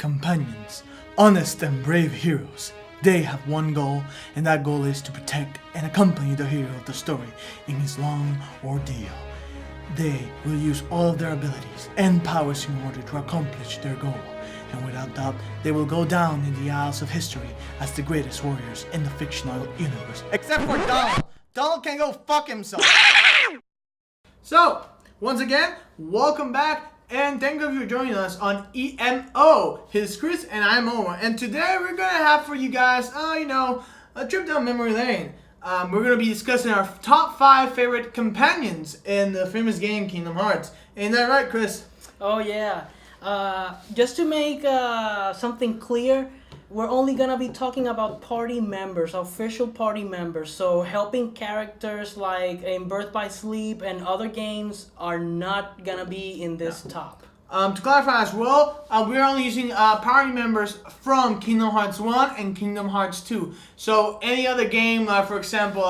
companions, honest and brave heroes. They have one goal, and that goal is to protect and accompany the hero of the story in his long ordeal. They will use all of their abilities and powers in order to accomplish their goal, and without doubt, they will go down in the annals of history as the greatest warriors in the fictional universe. Except for Donald! Donald can go fuck himself! So, once again, welcome back, and thank you for joining us on E.M.O. His Chris and I'm Omar, and today we're gonna have for you guys, a trip down memory lane. We're gonna be discussing our top 5 favorite companions in the famous game Kingdom Hearts. Ain't that right, Chris? Oh yeah. Just to make something clear, we're only gonna be talking about party members, official party members. So helping characters like in Birth by Sleep and other games are not gonna be in this top. To clarify as well, we're only using party members from Kingdom Hearts 1 and Kingdom Hearts 2. So any other game, for example,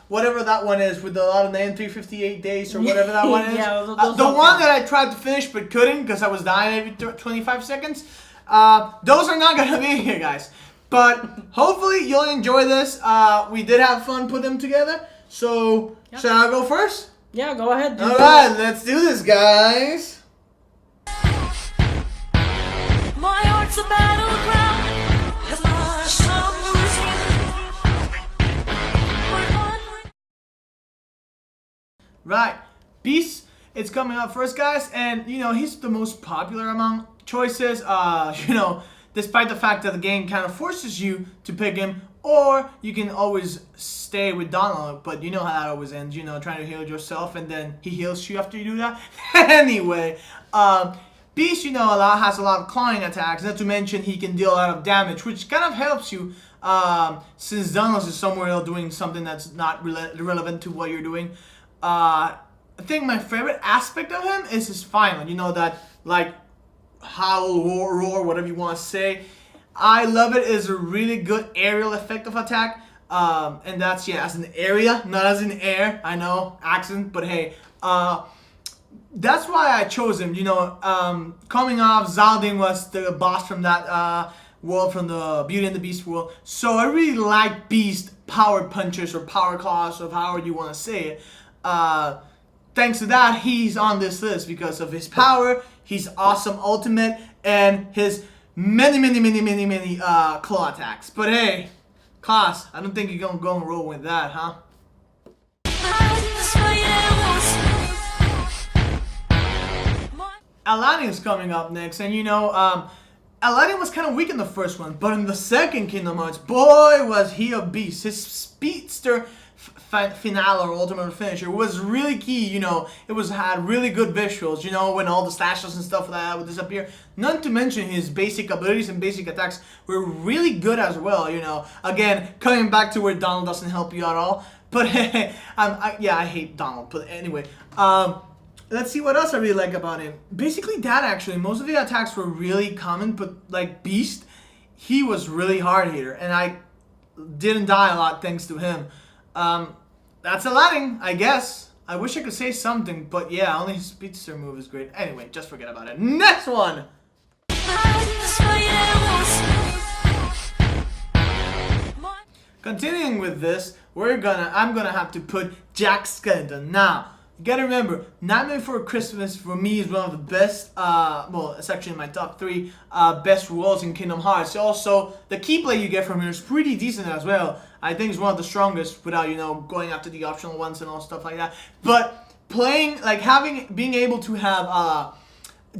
whatever that one is with a lot of names, 358 days or whatever that one is. Yeah, the one that I tried to finish but couldn't because I was dying every 25 seconds. Those are not going to be here, guys. But hopefully you'll enjoy this. We did have fun putting them together. So, Yep. Should I go first? Yeah, go ahead. Alright, let's do this, guys. My heart's a battleground. Has lost some losing. Right, Beast is coming up first, guys, and he's the most popular among choices. Despite the fact that the game kind of forces you to pick him, or you can always stay with Donald, but you know how that always ends. Trying to heal yourself, and then he heals you after you do that. Anyway, Beast, has a lot of clawing attacks. Not to mention he can deal a lot of damage, which kind of helps you. Since Donald is somewhere doing something that's not relevant to what you're doing. I think my favorite aspect of him is his final. That like howl, roar, whatever you want to say. I love it. It's a really good aerial effect of attack. And that's as an area, not as in air. I know, accent, but hey. That's why I chose him. Coming off, Zaldin was the boss from that world, from the Beauty and the Beast world. So I really like Beast power punches or power claws, or however you want to say it. Thanks to that, he's on this list because of his power, his awesome ultimate, and his many claw attacks. But hey, class, I don't think you're gonna go and roll with that, huh? Aladdin's coming up next, and Aladdin was kind of weak in the first one, but in the second Kingdom Hearts, boy, was he a beast. His speedster finale or ultimate finisher was really key. It had really good visuals, when all the slashes and stuff like that would disappear. Not to mention his basic abilities and basic attacks were really good as well. Again, coming back to where Donald doesn't help you at all. But I hate Donald. But anyway, let's see what else I really like about him. Basically that, actually. Most of the attacks were really common, but like Beast, he was really hard hitter, and I didn't die a lot thanks to him. That's Aladdin, I guess. I wish I could say something, but yeah, only his speedster move is great. Anyway, just forget about it. Next one! Continuing with this, I'm gonna have to put Jack Skellington. Now, you gotta remember, Nightmare Before Christmas for me is one of the best, it's actually in my top 3 best roles in Kingdom Hearts. Also, the key play you get from here is pretty decent as well. I think it's one of the strongest without, going after the optional ones and all stuff like that. But playing, being able to have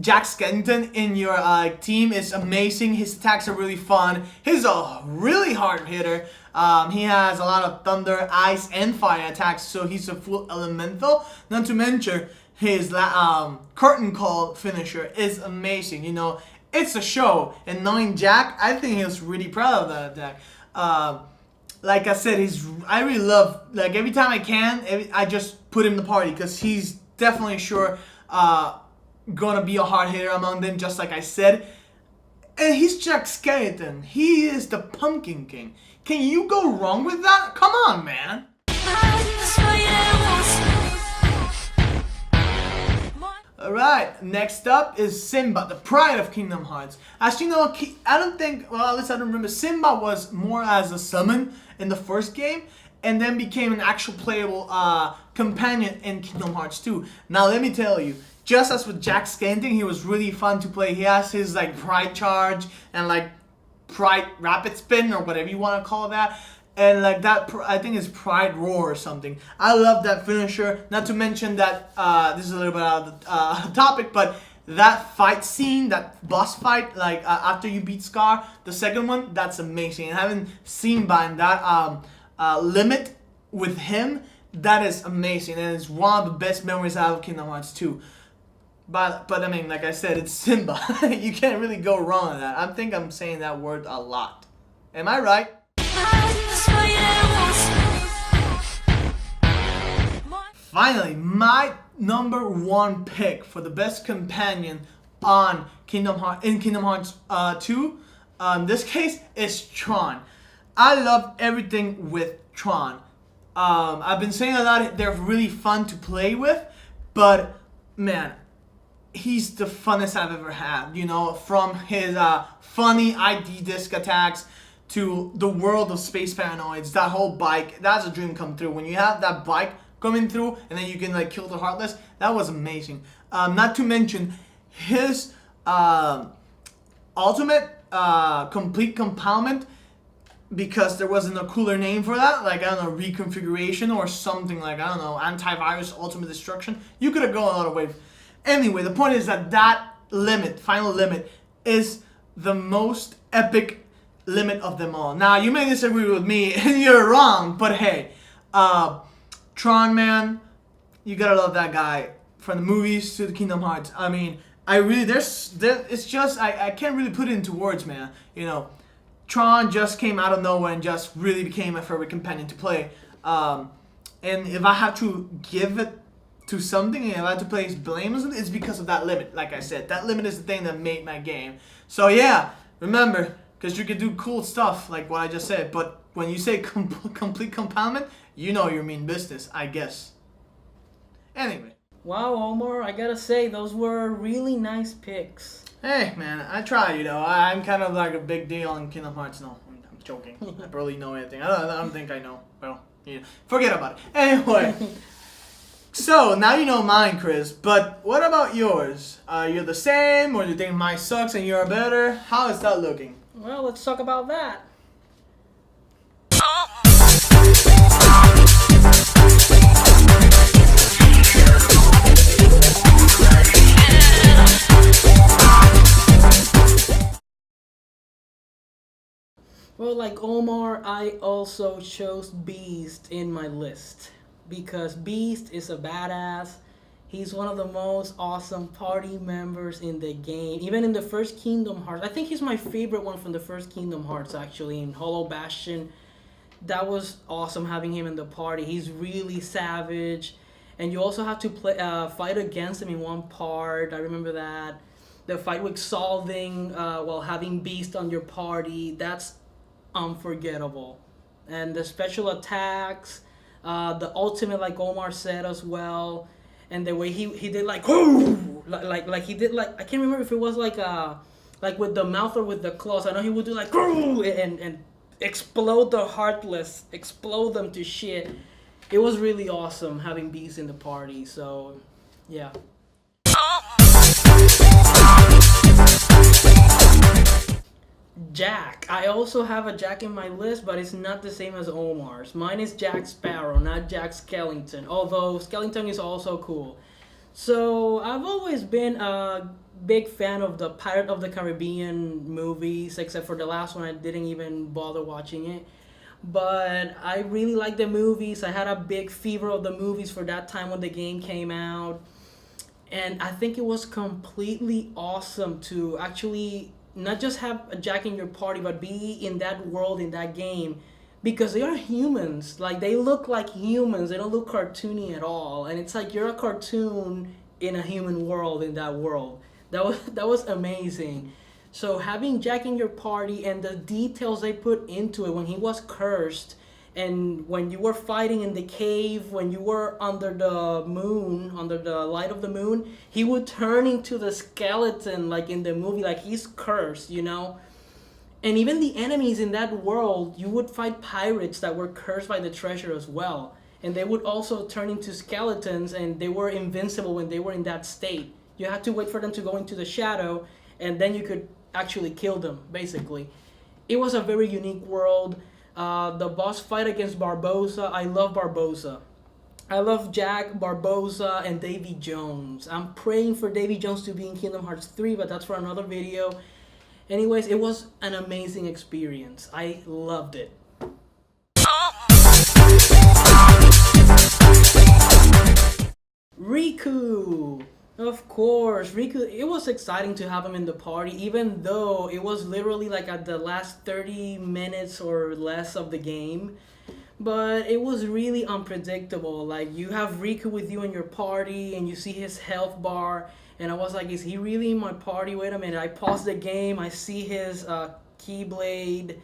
Jack Skellington in your team is amazing. His attacks are really fun. He's a really hard hitter. He has a lot of thunder, ice, and fire attacks, so he's a full elemental. Not to mention his curtain call finisher is amazing. It's a show, and knowing Jack, I think he was really proud of that attack. Like I said, I really love, every time I can, I just put him in the party because he's definitely gonna be a hard hitter among them, just like I said. And he's Jack Skellington. He is the Pumpkin King. Can you go wrong with that? Come on, man. Alright, next up is Simba, the pride of Kingdom Hearts. As you know, I don't think, well, at least I don't remember, Simba was more as a summon in the first game, and then became an actual playable companion in Kingdom Hearts 2. Now let me tell you, just as with Jack Skellington, he was really fun to play. He has his like Pride Charge and like Pride Rapid Spin or whatever you want to call that. And like that, I think it's Pride Roar or something. I love that finisher. Not to mention that, this is a little bit out of the topic, but that fight scene, that boss fight, like after you beat Scar, the second one, that's amazing. And having Simba in that limit with him, that is amazing. And it's one of the best memories I have of Kingdom Hearts 2. But I mean, like I said, it's Simba. You can't really go wrong with that. I think I'm saying that word a lot. Am I right? Finally, my number one pick for the best companion on Kingdom Hearts 2, in this case, is Tron. I love everything with Tron. I've been saying a lot, they're really fun to play with, but man, he's the funnest I've ever had. You know, from his funny ID disc attacks to the world of space paranoids, that whole bike, that's a dream come true. When you have that bike coming through and then you can like kill the Heartless, that was amazing. Not to mention his ultimate complete compoundment, because there wasn't a cooler name for that, like I don't know, reconfiguration or something, like I don't know, antivirus ultimate destruction. You could have gone a lot of ways. Anyway, the point is that that limit, final limit, is the most epic limit of them all. Now, you may disagree with me, and you're wrong, but hey, Tron, man, you gotta love that guy. From the movies to the Kingdom Hearts. I mean, I really, it's just, I can't really put it into words, man. You know, Tron just came out of nowhere and just really became my favorite companion to play. And if I have to give it to something, and if I have to place blame on something, it's because of that limit. Like I said, that limit is the thing that made my game. So yeah, remember, because you can do cool stuff like what I just said, but when you say complete compoundment, you know you mean business, I guess. Anyway. Wow, Omar, I gotta say, those were really nice picks. Hey, man, I try, you know. I'm kind of like a big deal in Kingdom Hearts. No, I'm joking. I barely know anything. I don't think I know. Well, yeah, forget about it. Anyway. So, now you know mine, Chris, but what about yours? You're the same, or do you think mine sucks and you're better? How is that looking? Well, let's talk about that. Well, like Omar, I also chose Beast in my list because Beast is a badass. He's one of the most awesome party members in the game. Even in the first Kingdom Hearts, I think he's my favorite one from the first Kingdom Hearts, actually, in Hollow Bastion. That was awesome having him in the party. He's really savage. And you also have to fight against him in one part. I remember that. The fight with Solving while having Beast on your party, that's unforgettable. And the special attacks, the ultimate, like Omar said as well, and the way he did like he did like, I can't remember if it was like with the mouth or with the claws. I know he would do like and explode the Heartless, explode them to shit. It was really awesome having Beast in the party. So yeah. Jack. I also have a Jack in my list, but it's not the same as Omar's. Mine is Jack Sparrow, not Jack Skellington, although Skellington is also cool. So I've always been a big fan of the Pirate of the Caribbean movies, except for the last one. I didn't even bother watching it. But I really like the movies. I had a big fever of the movies for that time when the game came out. And I think it was completely awesome to actually not just have a Jack in your party, but be in that world, in that game, because they are humans. Like, they look like humans. They don't look cartoony at all. And it's like you're a cartoon in a human world, in that world. That was amazing. So having Jack in your party and the details they put into it when he was cursed And when you were fighting in the cave, when you were under the moon, under the light of the moon, he would turn into the skeleton like in the movie, like he's cursed, you know? And even the enemies in that world, you would fight pirates that were cursed by the treasure as well. And they would also turn into skeletons, and they were invincible when they were in that state. You had to wait for them to go into the shadow, and then you could actually kill them, basically. It was a very unique world. The boss fight against Barbossa, I love Barbossa. I love Jack, Barbossa, and Davy Jones. I'm praying for Davy Jones to be in Kingdom Hearts 3, but that's for another video. Anyways, it was an amazing experience. I loved it. Riku! Of course, Riku, it was exciting to have him in the party, even though it was literally like at the last 30 minutes or less of the game. But it was really unpredictable. Like, you have Riku with you in your party, and you see his health bar, and I was like, is he really in my party? Wait a minute. I paused the game, I see his Keyblade,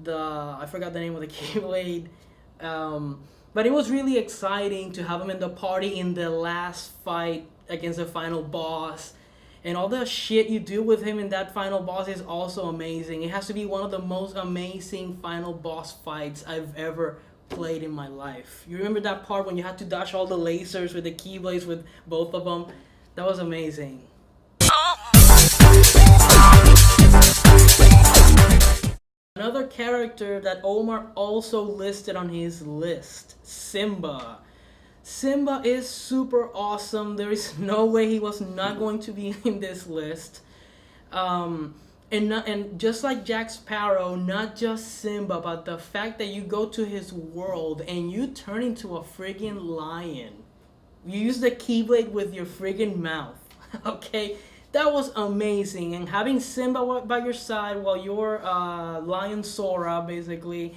I forgot the name of the Keyblade. But it was really exciting to have him in the party in the last fight against the final boss. And all the shit you do with him in that final boss is also amazing. It has to be one of the most amazing final boss fights I've ever played in my life. You remember that part when you had to dodge all the lasers with the Keyblades with both of them? That was amazing. Another character that Omar also listed on his list, Simba. Simba is super awesome. There is no way he was not going to be in this list. And just like Jack Sparrow, not just Simba, but the fact that you go to his world and you turn into a friggin' lion. You use the Keyblade with your friggin' mouth, okay? That was amazing. And having Simba by your side while you're Lion Sora, basically,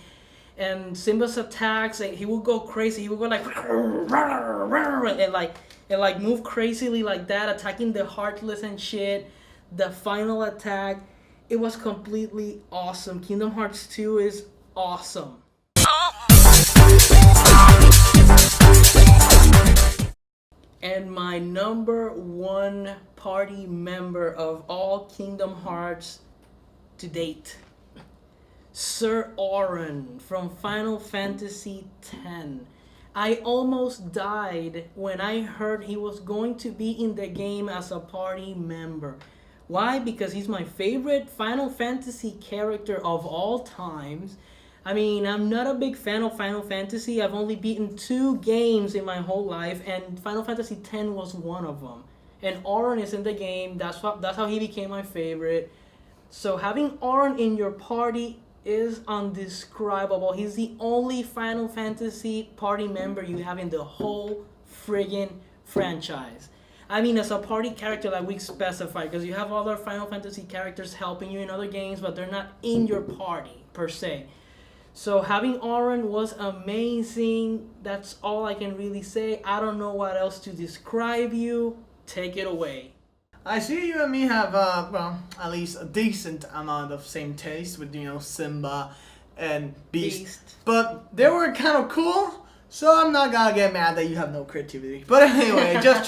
and Simba's attacks, and he would go crazy. He would go like and like move crazily like that, attacking the Heartless and shit. The final attack, it was completely awesome. Kingdom Hearts 2 is awesome. And my number one party member of all Kingdom Hearts to date, Sir Auron from Final Fantasy X. I almost died when I heard he was going to be in the game as a party member. Why? Because he's my favorite Final Fantasy character of all times. I mean, I'm not a big fan of Final Fantasy. I've only beaten 2 games in my whole life, and Final Fantasy X was one of them. And Auron is in the game. That's how he became my favorite. So having Auron in your party is undescribable. He's the only Final Fantasy party member you have in the whole friggin' franchise. I mean, as a party character that we specify, because you have other Final Fantasy characters helping you in other games, but they're not in your party, per se. So having Auron was amazing. That's all I can really say. I don't know what else to describe you. Take it away. I see you and me have, well, at least a decent amount of same taste with, Simba and Beast. But they were kind of cool, so I'm not gonna get mad that you have no creativity. But anyway, just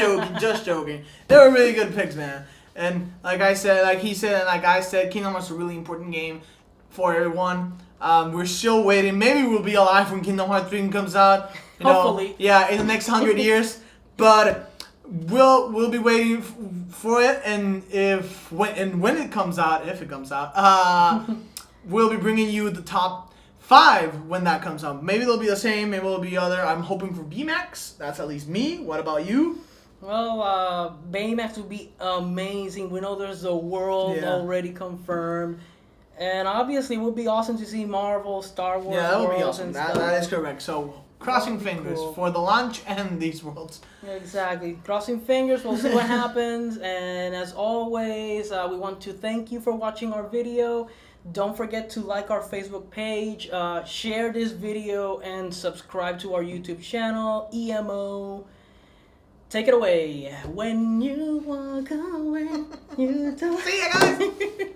joking. They were really good picks, man. And like I said, like he said, and like I said, Kingdom Hearts is a really important game for everyone. We're still waiting. Maybe we'll be alive when Kingdom Hearts 3 comes out. Hopefully. Yeah, in the next 100 years. But we'll be waiting for it, and when it comes out, if it comes out, we'll be bringing you the top 5 when that comes out. Maybe they'll be the same. Maybe they'll be other. I'm hoping for Baymax. That's at least me. What about you? Well, Baymax would be amazing. We know there's a world already confirmed. And obviously, it would be awesome to see Marvel, Star Wars. Yeah, that would be awesome. And that is correct. So, crossing fingers for the launch and these worlds. Exactly. Crossing fingers. We'll see what happens. And as always, we want to thank you for watching our video. Don't forget to like our Facebook page, share this video, and subscribe to our YouTube channel, E.M.O. Take it away. When you walk away, you don't... See ya, guys!